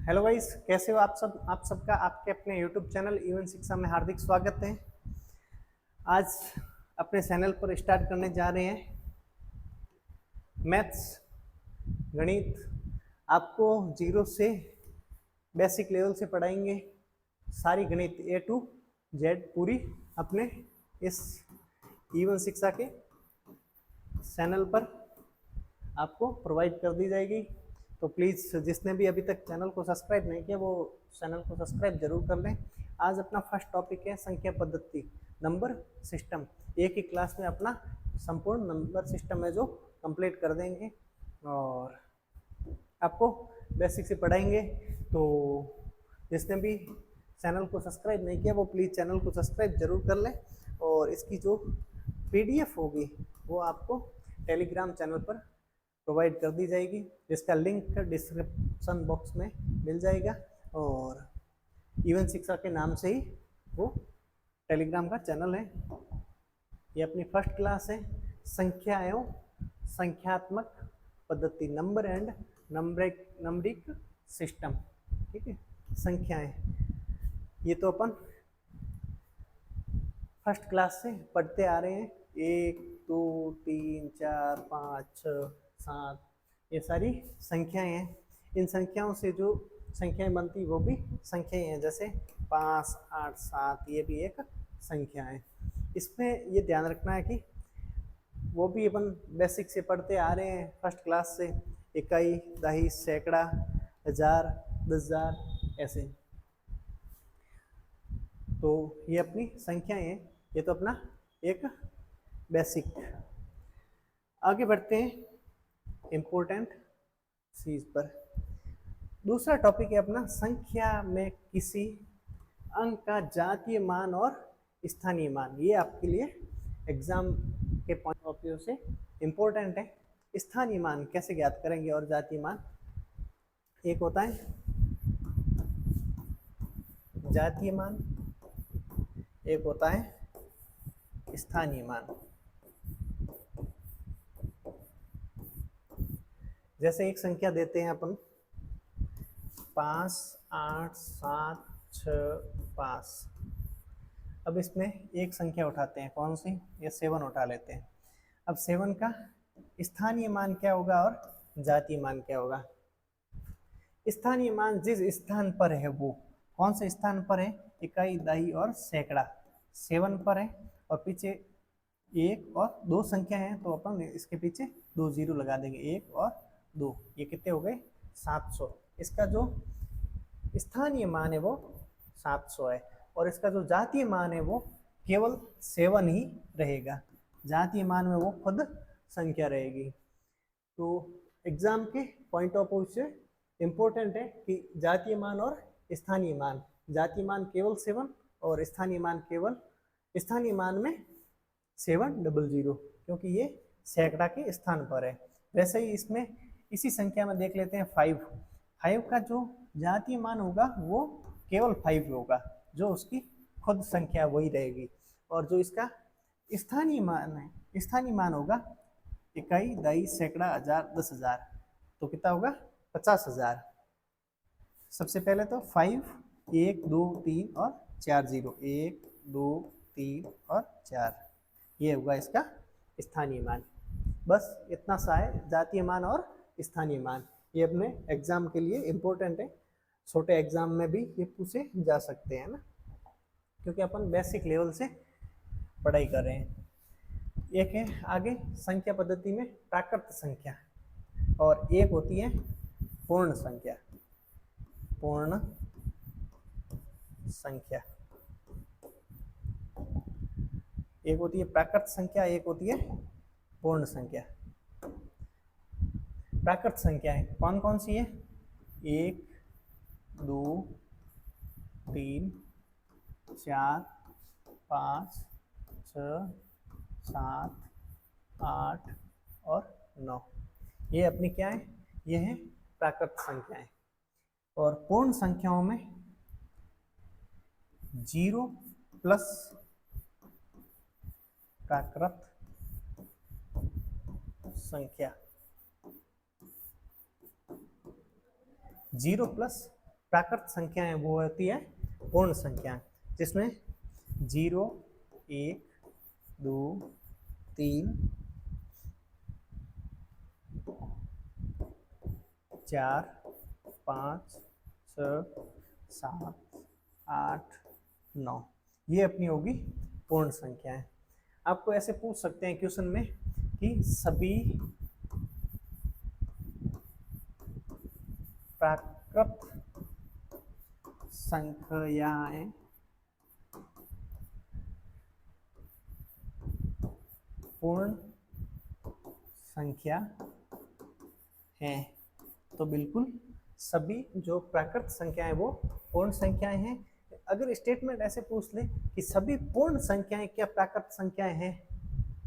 Hello guys, कैसे हो आप सब। आप सबका आपके अपने यूट्यूब चैनल इवन शिक्षा में हार्दिक स्वागत है। आज अपने चैनल पर स्टार्ट करने जा रहे हैं मैथ्स, गणित। आपको जीरो से बेसिक लेवल से पढ़ाएंगे सारी गणित ए टू जेड पूरी अपने इस इवन शिक्षा के चैनल पर आपको प्रोवाइड कर दी जाएगी। तो प्लीज़ जिसने भी अभी तक चैनल को सब्सक्राइब नहीं किया वो चैनल को सब्सक्राइब जरूर कर लें। आज अपना फर्स्ट टॉपिक है संख्या पद्धति, नंबर सिस्टम। एक ही क्लास में अपना संपूर्ण नंबर सिस्टम है जो कंप्लीट कर देंगे और आपको बेसिक से पढ़ाएंगे। तो जिसने भी चैनल को सब्सक्राइब नहीं किया वो प्लीज़ चैनल को सब्सक्राइब जरूर कर लें और इसकी जो PDF होगी वो आपको टेलीग्राम चैनल पर प्रोवाइड कर दी जाएगी, जिसका लिंक डिस्क्रिप्शन बॉक्स में मिल जाएगा। और इवन शिक्षा के नाम से ही वो टेलीग्राम का चैनल है। ये अपनी फर्स्ट क्लास है, संख्या एवं संख्यात्मक पद्धति, नंबर एंड नंबरिक सिस्टम। ठीक है, संख्याएं ये तो अपन फर्स्ट क्लास से पढ़ते आ रहे हैं। 1 2 3 4 5 6 7 ये सारी संख्याएं हैं। इन संख्याओं से जो संख्याएं बनती वो भी संख्याएं हैं, जैसे 5 8 7 ये भी एक संख्या है। इसमें ये ध्यान रखना है कि वो भी अपन बेसिक से पढ़ते आ रहे हैं फर्स्ट क्लास से, इकाई, दही, सैकड़ा, हजार, 10,000 ऐसे। तो ये अपनी संख्याएं हैं, ये तो अपना एक बेसिक। आगे बढ़ते हैं इम्पोर्टेंट चीज पर। दूसरा टॉपिक है अपना संख्या में किसी अंक का जातीय मान और स्थानीय मान। ये आपके लिए एग्जाम के पॉइंट ऑफ व्यू से इम्पोर्टेंट है। स्थानीय मान कैसे ज्ञात करेंगे और जातीय मान, एक होता है जातीय मान, एक होता है स्थानीय मान। जैसे एक संख्या देते हैं अपन 5 8 7 6 5। अब इसमें एक संख्या उठाते हैं, कौन सी, ये 7 उठा लेते हैं। अब 7 का स्थानीय मान क्या होगा और जातीय मान क्या होगा। स्थानीय मान जिस स्थान पर है वो कौन से स्थान पर है, इकाई, दही और सैकड़ा 7 पर है और पीछे 1 और 2 संख्या है तो अपन इसके पीछे 2 जीरो लगा देंगे, 1 और 2, ये कितने हो गए 700। इसका जो स्थानीय मान है वो 700 है और इसका जो जातीय मान है वो केवल 7 ही रहेगा। जातीय मान में वो खुद संख्या रहेगी। तो एग्जाम के पॉइंट ऑफ व्यू से इम्पोर्टेंट है कि जातीय मान और स्थानीय मान। जातीय मान केवल 7 और स्थानीय मान केवल, स्थानीय मान में 700 क्योंकि ये सैकड़ा के स्थान पर है। वैसे ही इसमें इसी संख्या में देख लेते हैं 5 का जो जातीय मान होगा वो केवल 5 होगा, जो उसकी खुद संख्या वही रहेगी। और जो इसका स्थानीय मान है, स्थानीय मान होगा इकाई, दही, सैकड़ा, हजार, 10,000, तो कितना होगा 50,000। सबसे पहले तो 5 1 2 3 और 4 जीरो, 1 2 3 और 4, ये होगा इसका स्थानीय मान। बस इतना सा है जातीय मान और स्थानीय मान। ये अपने एग्जाम के लिए इम्पोर्टेंट है, छोटे एग्जाम में भी ये पूछे जा सकते हैं ना, क्योंकि अपन बेसिक लेवल से पढ़ाई कर रहे हैं। एक है आगे संख्या पद्धति में प्राकृत संख्या और एक होती है पूर्ण संख्या। पूर्ण संख्या एक होती है प्राकृत संख्या, एक होती है पूर्ण संख्या। प्राकृत संख्याएं कौन कौन सी है, 1 2 3 4 5 6 7 8 और 9, ये अपनी क्या है, ये है प्राकृत संख्याएं। और पूर्ण संख्याओं में 0 प्लस प्राकृत संख्या, 0 प्लस प्राकृत संख्या है वो होती है पूर्ण संख्या, जिसमें 0, 1, 2, 3, 4, 5, 6, 7, 8, 9, ये अपनी होगी पूर्ण संख्या है। आपको ऐसे पूछ सकते हैं क्वेश्चन में कि सभी प्राकृत संख्याएं पूर्ण संख्या हैं, तो बिल्कुल सभी जो प्राकृत संख्याएं वो पूर्ण संख्याएं हैं। अगर स्टेटमेंट ऐसे पूछ ले कि सभी पूर्ण संख्याएं क्या प्राकृत संख्याएं हैं,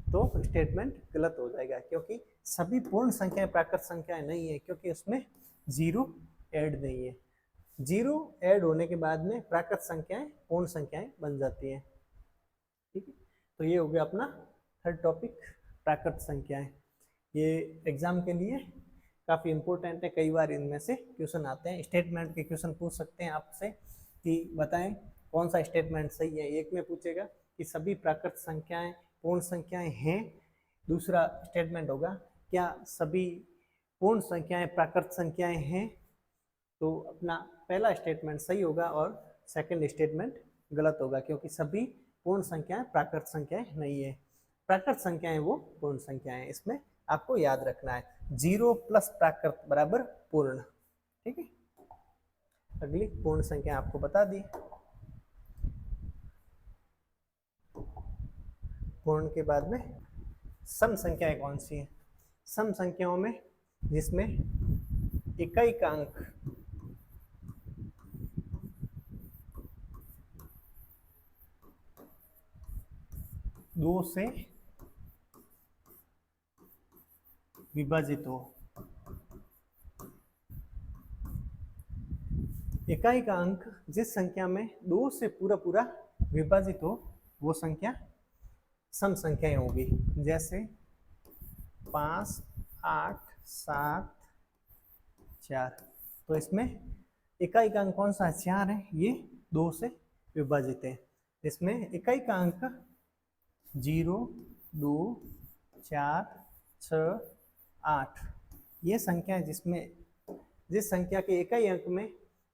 तो स्टेटमेंट गलत हो जाएगा, क्योंकि सभी पूर्ण संख्याएं प्राकृत संख्याएं नहीं है, क्योंकि उसमें 0 ऐड नहीं है। 0 ऐड होने के बाद में प्राकृत संख्याएं पूर्ण संख्याएं बन जाती हैं। ठीक है, तो ये हो गया अपना थर्ड टॉपिक, प्राकृत संख्याएं। ये एग्जाम के लिए काफ़ी इंपॉर्टेंट है, कई बार इनमें से क्वेश्चन आते हैं। स्टेटमेंट के क्वेश्चन पूछ सकते हैं आपसे कि बताएं कौन सा स्टेटमेंट सही है। एक में पूछेगा कि सभी प्राकृत संख्याएं पूर्ण संख्याएं हैं, दूसरा स्टेटमेंट होगा क्या सभी पूर्ण संख्याएं प्राकृत संख्याएं हैं, तो अपना पहला स्टेटमेंट सही होगा और सेकंड स्टेटमेंट गलत होगा, क्योंकि सभी पूर्ण संख्याएं प्राकृत संख्याएं नहीं है। प्राकृत संख्याएं वो पूर्ण संख्याएं, इसमें आपको याद रखना है 0 प्लस प्राकृत बराबर पूर्ण। ठीक है, अगली पूर्ण संख्या आपको बता दी। पूर्ण के बाद में सम संख्याएं कौन सी हैं? सम संख्याओं में जिसमें इकाई का अंक 2 से विभाजित हो। इकाई का अंक जिस संख्या में 2 से पूरा पूरा विभाजित हो वो संख्या सम संख्याएं होगी। जैसे 5, 8, 7, 4, तो इसमें इकाई का अंक कौन सा है? 4 है, ये 2 से विभाजित है। इसमें इकाई का अंक 0, 2, 4, 6, 8, ये संख्या जिसमें जिस संख्या के इकाई अंक में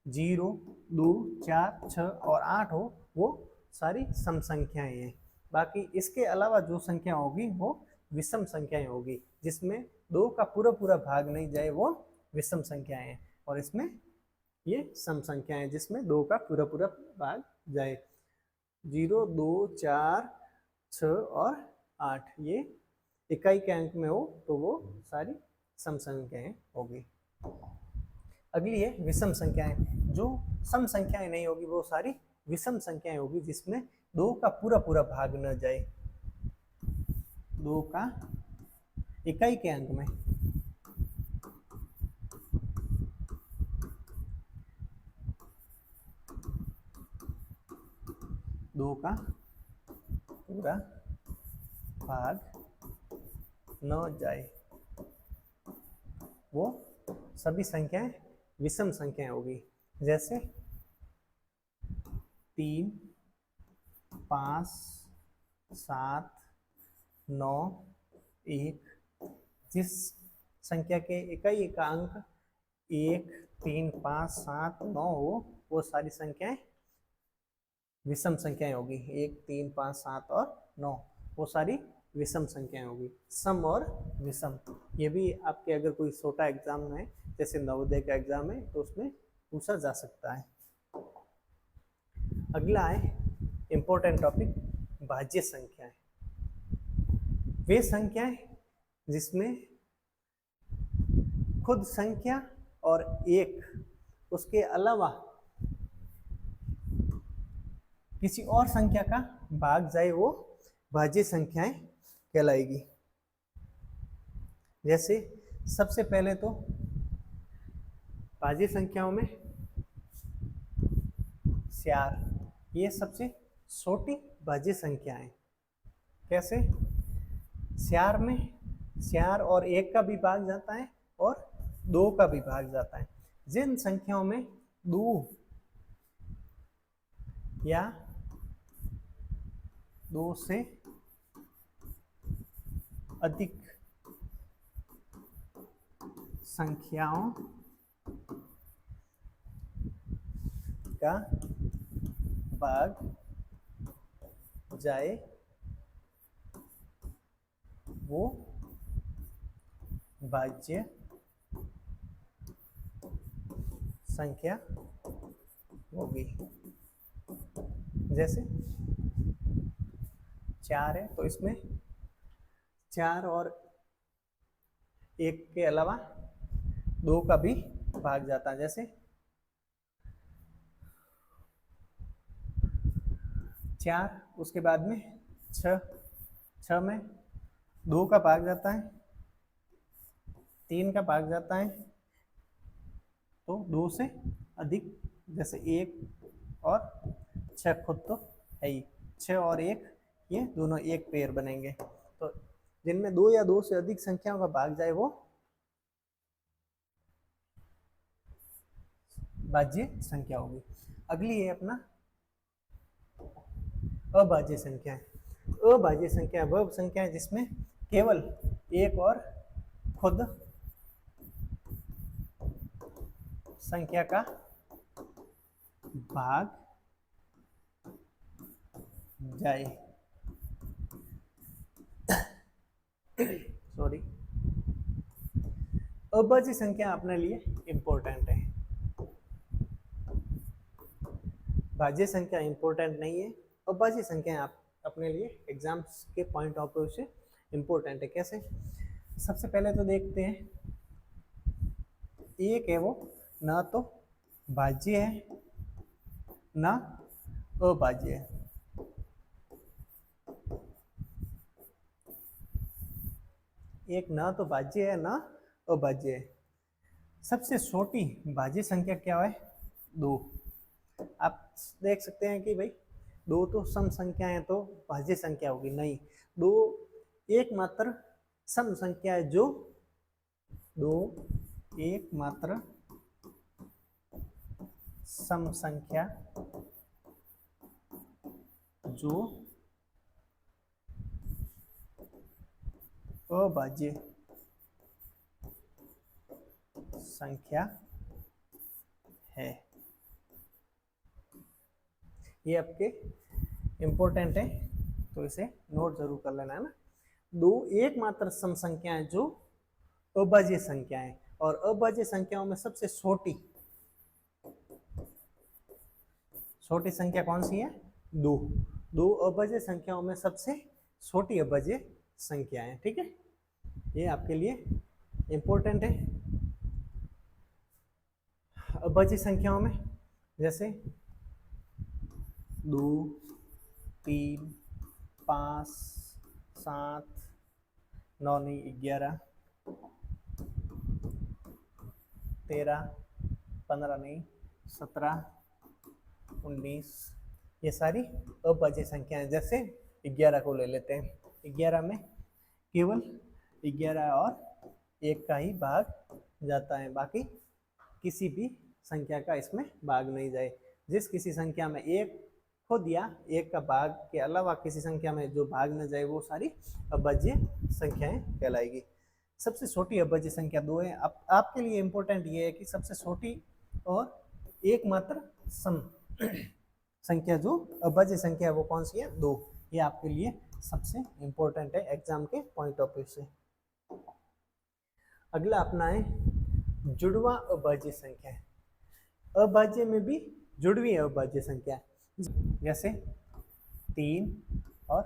0, 2, 4, 6 और 8 हो वो सारी सम संख्याएं हैं। बाकी इसके अलावा जो संख्या होगी वो विषम संख्याएं होगी, जिसमें 2 का पूरा पूरा भाग नहीं जाए वो विषम संख्याएं हैं, और इसमें ये सम संख्याएं जिसमें 2 का पूरा पूरा भाग जाए। 0, 2, 4, 6 और 8 ये इकाई के अंक में हो तो वो सारी सम संख्याएं होगी। अगली है विषम संख्याएं। जो सम संख्याएं नहीं होगी वो सारी विषम संख्याएं होगी, जिसमें 2 का पूरा पूरा भाग न जाए। 2 का इकाई के अंक में 2 का पूरा भाग न जाए वो सभी संख्याएं विषम संख्याएं होगी। जैसे 3, 5, 7, 9, 1, जिस संख्या के इकाई का अंक 1, 3, 5, 7, 9 हो वो सारी संख्याएं विषम संख्याएं होगी। 1, 3, 5, 7 और 9 वो सारी विषम संख्याएं होगी। सम और विषम, ये भी आपके अगर कोई छोटा एग्जाम है जैसे नवोदय का एग्जाम है तो उसमें पूछा जा सकता है। अगला है इंपॉर्टेंट टॉपिक, भाज्य संख्याएं। वे संख्याएं जिसमें खुद संख्या और एक उसके अलावा किसी और संख्या का भाग जाए वो भाज्य संख्याएं कहलाएगी। जैसे सबसे पहले तो भाज्य संख्याओं में 4, ये सबसे छोटी भाज्य संख्या है। कैसे? 4 में 4 और 1 का भी भाग जाता है और 2 का भी भाग जाता है। जिन संख्याओं में दो या दो से अधिक संख्याओं का भाग जाए वो भाज्य संख्या होगी। जैसे 4 है तो इसमें 4 और 1 के अलावा 2 का भी भाग जाता है। जैसे 4 उसके बाद में 6, 6 में 2 का भाग जाता है, 3 का भाग जाता है, तो 2 से अधिक, जैसे 1 और 6 खुद तो है ही, 6 और 1 ये दोनों एक पेयर बनेंगे। तो जिनमें 2 या 2 से अधिक संख्याओं का भाग जाए वो भाज्य संख्या होगी। अगली है अपना अभाज्य संख्या है। अभाज्य संख्या वह संख्या है जिसमें केवल एक और खुद संख्या का भाग जाए। सॉरी, अभाज्य संख्या अपने लिए इंपॉर्टेंट है, भाज्य संख्या इंपॉर्टेंट नहीं है। अभाज्य संख्या आप अपने लिए एग्जाम्स के पॉइंट ऑफ व्यू से इंपॉर्टेंट है। कैसे? सबसे पहले तो देखते हैं, एक है वो ना तो भाज्य है ना अभाज्य है। एक ना तो भाज्य है ना अभाज्य है। सबसे छोटी भाज्य संख्या क्या है? 2। आप देख सकते हैं कि भाई 2 तो सम संख्या है तो भाज्य संख्या होगी, नहीं, 2 एकमात्र सम संख्या है जो 2 एकमात्र सम संख्या जो अभाज्य संख्या है। ये आपके इंपॉर्टेंट है तो इसे नोट जरूर कर लेना है ना। 2 एकमात्र सम संख्या है जो अभाज्य संख्या है, और अभाज्य संख्याओं में सबसे छोटी संख्या कौन सी है? 2। 2 अभाज्य संख्याओं में सबसे छोटी अभाज्य संख्या है। ठीक है, ये आपके लिए इंपॉर्टेंट है। अभाज्य संख्याओं में जैसे 2, 3, 5, 7, 9 नहीं 11, 13, 15 नहीं 17, 19, ये सारी अभाज्य संख्याएं। जैसे 11 को ले लेते हैं, 11 में केवल 11 और 1 का ही भाग जाता है, बाकी किसी भी संख्या का इसमें भाग नहीं जाए। जिस किसी संख्या में 1 खुद या 1 का भाग के अलावा किसी संख्या में जो भाग न जाए वो सारी अभाज्य संख्याएं कहलाएगी। सबसे छोटी अभाज्य संख्या 2 है। आपके लिए इंपॉर्टेंट ये है कि सबसे छोटी और एकमात्र सम संख्या जो अभाज्य संख्या है वो कौन सी है? 2। ये आपके लिए सबसे इंपॉर्टेंट है एग्जाम के पॉइंट ऑफ व्यू से। अगला अपना है जुड़वा अभाज्य संख्या। अभाज्य में भी जुड़वी अभाज्य संख्या, जैसे 3 और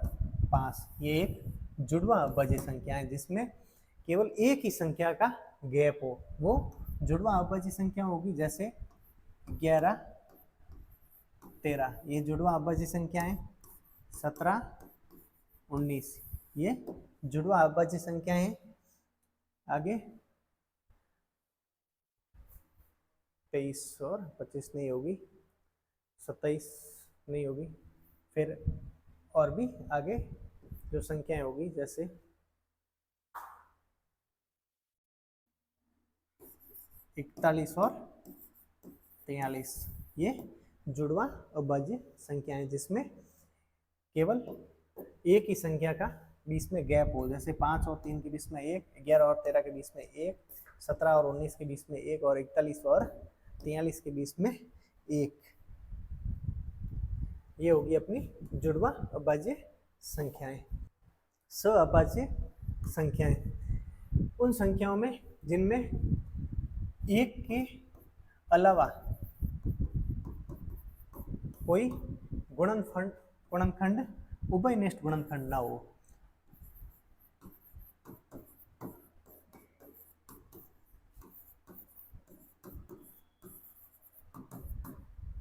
5, ये एक जुड़वा अभाज्य संख्या है जिसमें केवल एक ही संख्या का गैप हो, वो जुड़वा अभाज्य संख्या होगी। जैसे 11, 13 ये जुड़वा अभाज्य संख्या है। 17, 19 ये जुड़वा अभाज्य संख्या है। आगे 23 और 25 नहीं होगी, 27 नहीं होगी, फिर और भी आगे जो संख्याएं होगी जैसे 41 और 43। ये जुड़वा अभाज्य संख्या है जिसमें केवल एक ही संख्या का बीच में गैप हो, जैसे 5 और 3 के बीच में 1, 11 और 13 के बीच में 1, 17 और 19 के बीच में 1 और 41 और 43 के बीच में 1। ये होगी अपनी जुड़वा अभाज्य संख्याएं। सअभाज्य संख्याएं उन संख्याओं में जिनमें एक के अलावा कोई गुणनखंड उभयनिष्ठ गुणनखंड ना हो।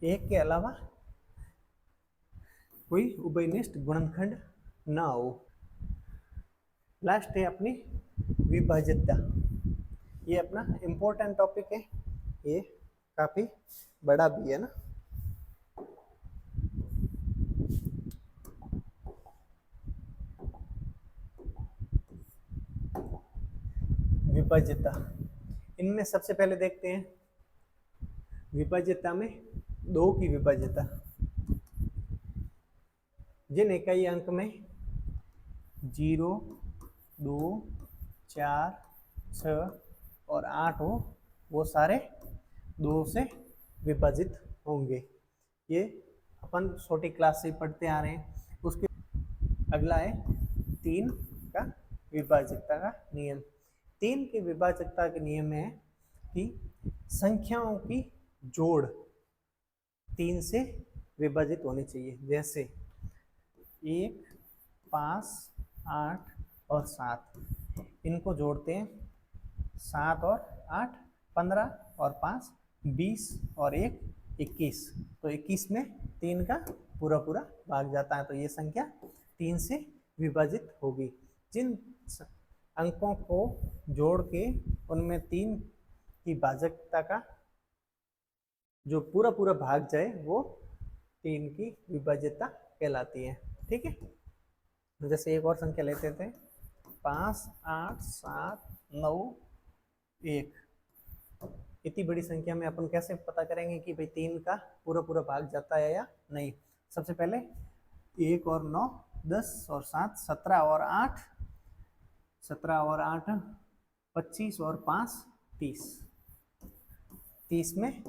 एक के अलावा कोई उभयनिष्ठ गुणनखंड ना हो। लास्ट है अपनी विभाज्यता। ये अपना इम्पोर्टेंट टॉपिक है, ये काफी बड़ा भी है ना। विभाज्यता, इनमें सबसे पहले देखते हैं विभाज्यता में 2 की विभाज्यता। जिन इकाई अंक में 0, 2, 4, 6 और 8 हो वो सारे 2 से विभाजित होंगे। ये अपन छोटी क्लास से पढ़ते आ रहे हैं। उसके अगला है 3 का विभाज्यता का नियम। 3 की विभाज्यता के नियम है कि संख्याओं की जोड़ 3 से विभाजित होनी चाहिए। जैसे 1, 5, 8 और 7, इनको जोड़ते हैं 7 और 8 15 और 5 20 और 1 21, तो 21 में 3 का पूरा पूरा भाग जाता है, तो ये संख्या 3 से विभाजित होगी। जिन अंकों को जोड़ के उनमें 3 की भाजकता का जो पूरा पूरा भाग जाए वो 3 की विभाज्यता कहलाती है। ठीक है, जैसे एक और संख्या लेते थे 5, 8, 7, 9, 1। इतनी बड़ी संख्या में अपन कैसे पता करेंगे कि भाई 3 का पूरा पूरा भाग जाता है या नहीं। सबसे पहले 1 और 9 10 और 7 17 और 8 17 और 8 25 और 5 30। 30 में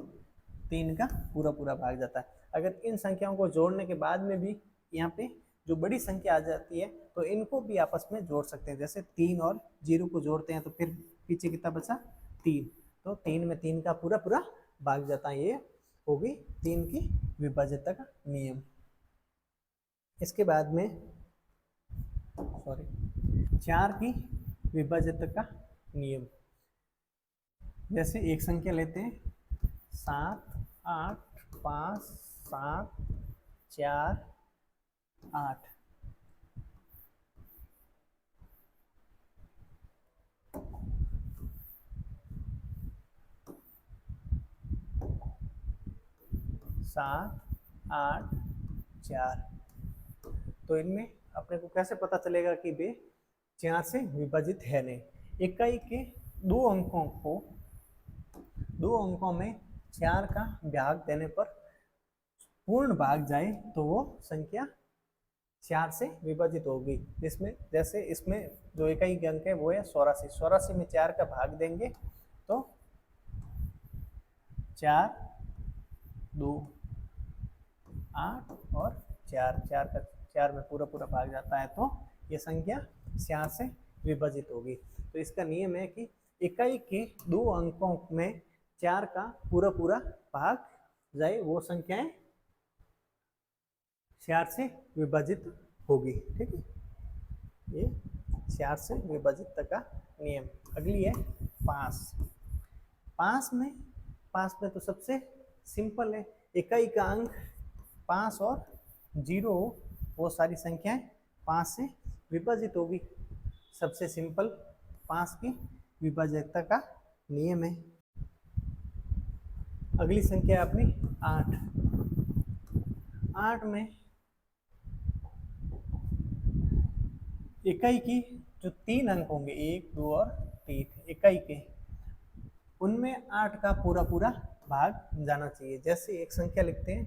3 का पूरा पूरा भाग जाता है। अगर इन संख्याओं को जोड़ने के बाद में भी यहाँ पे जो बड़ी संख्या आ जाती है तो इनको भी आपस में जोड़ सकते हैं। जैसे 3 और 0 को जोड़ते हैं तो फिर पीछे कितना बचा 3, तो 3 में 3 का पूरा पूरा भाग जाता है। ये होगी 3 की विभाज्यता का नियम। इसके बाद में 4 की विभाज्यता का नियम। जैसे एक संख्या लेते हैं 7, 8, 5, 7, 4, 8। सात 8 4, तो इनमें अपने को कैसे पता चलेगा कि वे 4 से विभाजित है नहीं। इकाई के 2 अंकों में 4 का भाग देने पर पूर्ण भाग जाए तो वो संख्या 4 से विभाजित होगी। इसमें जैसे इसमें जो इकाई के अंक है वो है 84। 84 में 4 का भाग देंगे तो 4 2 8 और 4 में पूरा पूरा भाग जाता है, तो ये संख्या 4 से विभाजित होगी। तो इसका नियम है कि इकाई के 2 अंकों में 4 का पूरा पूरा भाग जाए वो संख्याएं 4 से विभाजित होगी। ठीक है, ये 4 से विभाजित का नियम। अगली है 5। 5 में तो सबसे सिंपल है, इकाई का अंक 5 और 0 वो सारी संख्याएं 5 से विभाजित होगी। सबसे सिंपल 5 की विभाज्यता का नियम है। अगली संख्या है अपनी 8। 8 में इकाई की जो 3 अंक होंगे 1 2 और 3 इकाई के, उनमें 8 का पूरा पूरा भाग जाना चाहिए। जैसे एक संख्या लिखते हैं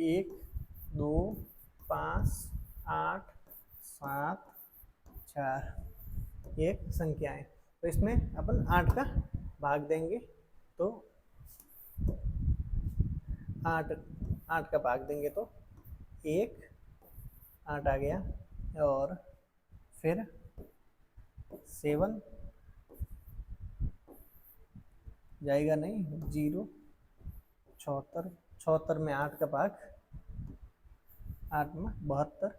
1 2 5 8 7 4, एक संख्या है, तो इसमें अपन 8 का भाग देंगे तो 8 का भाग देंगे तो 1 8 आ गया, और फिर 7 जाएगा नहीं, 0 76 में 8 का भाग 8 में 72,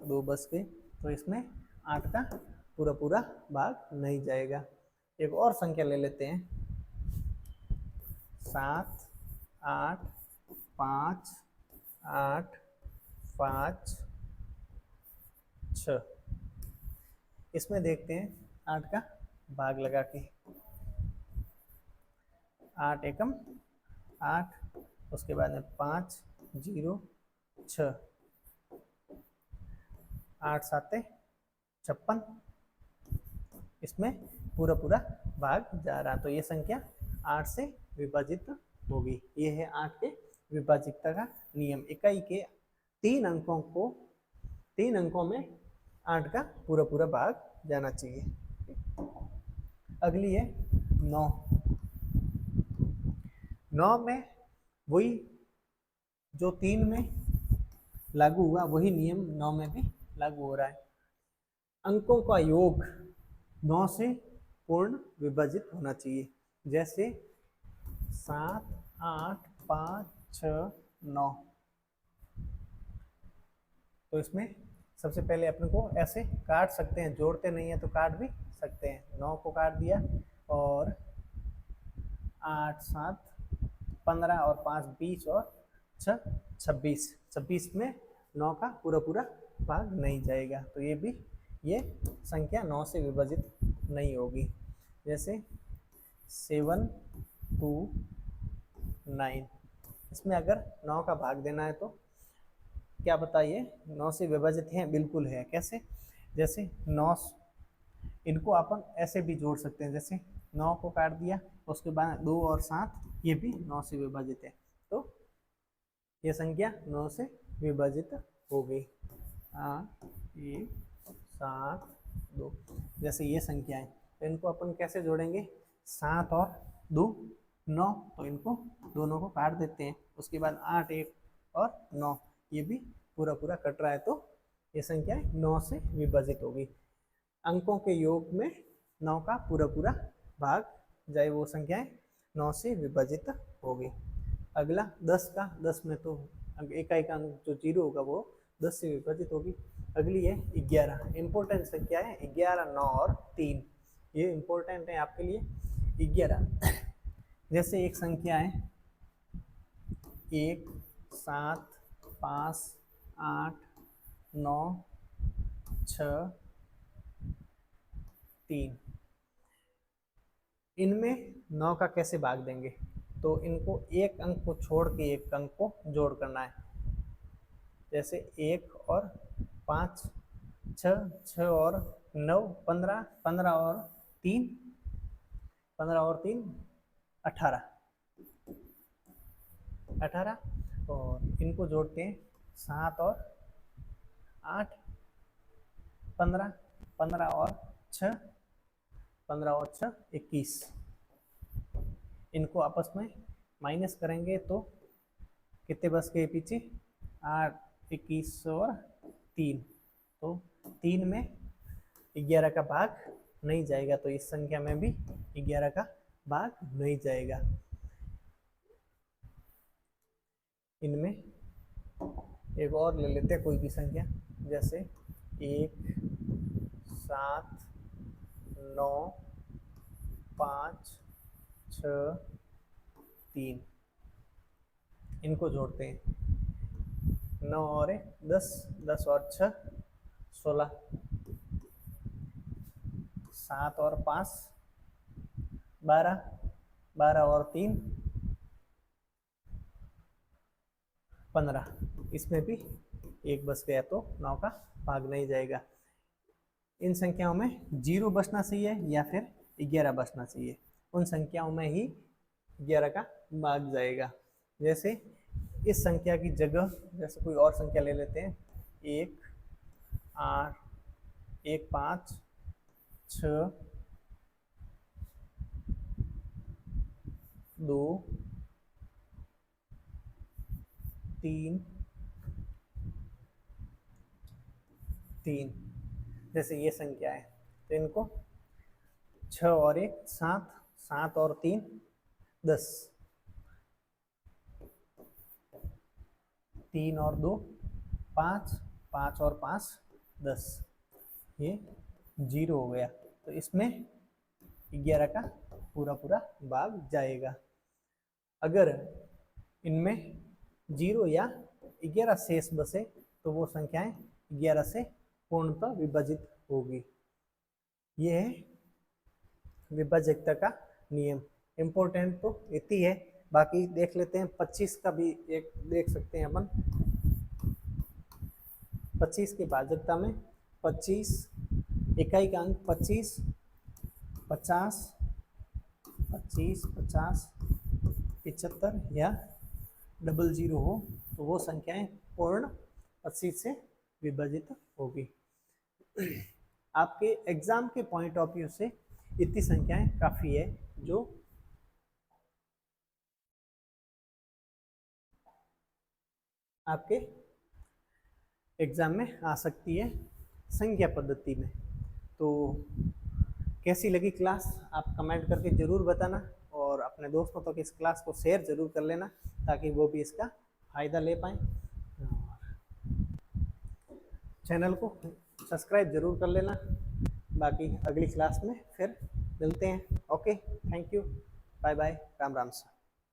2 बच गए, तो इसमें 8 का पूरा भाग नहीं जाएगा। एक और संख्या ले लेते हैं 7 8 5 8 5 6, इसमें देखते हैं 8 का भाग लगा के, 8 एकम 8, उसके बाद में 5 0 6, 8 7 56, इसमें पूरा भाग जा रहा, तो ये संख्या 8 से विभाजित होगी। ये है 8 के विभाजितता का नियम। इकाई के 3 अंकों में 8 का पूरा भाग जाना चाहिए। अगली है 9। 9 में वही जो 3 में लागू हुआ वही नियम 9 में भी लागू हो रहा है। अंकों का योग 9 से पूर्ण विभाजित होना चाहिए। जैसे 7 8 5 6 9, तो इसमें सबसे पहले अपने को ऐसे काट सकते हैं, जोड़ते नहीं है तो काट भी सकते हैं। 9 को काट दिया, और 8 7 15 और 5 20 और 6 26, 26 में 9 का पूरा भाग नहीं जाएगा, तो ये संख्या 9 से विभाजित नहीं होगी। जैसे 7 2 9, इसमें अगर 9 का भाग देना है तो क्या बताइए, 9 से विभाजित है? बिल्कुल है। कैसे? जैसे 9, इनको अपन ऐसे भी जोड़ सकते हैं, जैसे 9 को काट दिया, उसके बाद 2 और 7, ये भी 9 से विभाजित है, तो ये संख्या 9 से विभाजित हो गई। 8 1 7 2, जैसे ये संख्या है, तो इनको अपन कैसे जोड़ेंगे? 7 और 2 9, तो इनको दोनों को काट देते हैं। उसके बाद 8 1 और 9, ये भी पूरा कट रहा है, तो ये संख्या 9 से विभाजित होगी। अंकों के योग में 9 का पूरा भाग जाए, वो संख्याएं 9 से विभाजित होगी। अगला 10 का, 10 में तो इकाई का अंक जो 0 होगा वो 10 से विभाजित होगी। अगली है 11। इंपॉर्टेंट संख्या है 11 9 और 3, ये इंपॉर्टेंट है आपके लिए। 11 जैसे एक संख्या है 1 7 5 8 9 6 3, इनमें 9 का कैसे भाग देंगे? तो इनको एक अंक को छोड़ के एक अंक को जोड़ करना है। जैसे 1 और 5 6, 6 और 9 15, 15 और 3 18, और इनको जोड़ते हैं 7 और 8 15, 15 और 6 21, इनको आपस में माइनस करेंगे तो कितने बच गए पीछे? 8 21 और 3, तो 3 में 11 का भाग नहीं जाएगा, तो इस संख्या में भी 11 का भाग नहीं जाएगा। इनमें एक और ले लेते हैं कोई भी संख्या, जैसे 1 7 9 5 6 3, इनको जोड़ते हैं। 9 और 1 10, 10 और 6 16, 7 और 5 12, 12 और 3 15, इसमें भी एक बच गया, तो 9 का भाग नहीं जाएगा। इन संख्याओं में 0 बचना चाहिए या फिर 11 बचना चाहिए, उन संख्याओं में ही 11 का भाग जाएगा। जैसे इस संख्या की जगह जैसे कोई और संख्या ले लेते हैं, 1 8 1 5 6 2 3 3, जैसे ये संख्या है तो इनको 6 और 1 7, 7 और 3 10, 3 और 2 5, 5 और 5 10, ये 0 हो गया। तो इसमें 11 का पूरा पूरा भाग जाएगा। अगर इनमें 0 या 11 शेष बसे तो वो संख्याएं 11 से पूर्णतः विभाजित होगी। ये है विभाज्यता का नियम। इम्पोर्टेंट तो इतनी है, बाकी देख लेते हैं 25 का भी एक देख सकते हैं अपन। 25 की भाजकता में 25 इकाई का अंक 25 50 25 50 75 या 00 हो तो वो संख्याएं पूर्ण 25 से विभाजित होगी। आपके एग्जाम के पॉइंट ऑफ व्यू से इतनी संख्याएं काफी है जो आपके एग्जाम में आ सकती है संख्या पद्धति में। तो कैसी लगी क्लास आप कमेंट करके ज़रूर बताना और अपने दोस्तों तक इस क्लास को शेयर ज़रूर कर लेना ताकि वो भी इसका फ़ायदा ले पाएँ। चैनल को सब्सक्राइब ज़रूर कर लेना। बाकी अगली क्लास में फिर मिलते हैं। Okay, thank you, bye bye, Ram Ram से।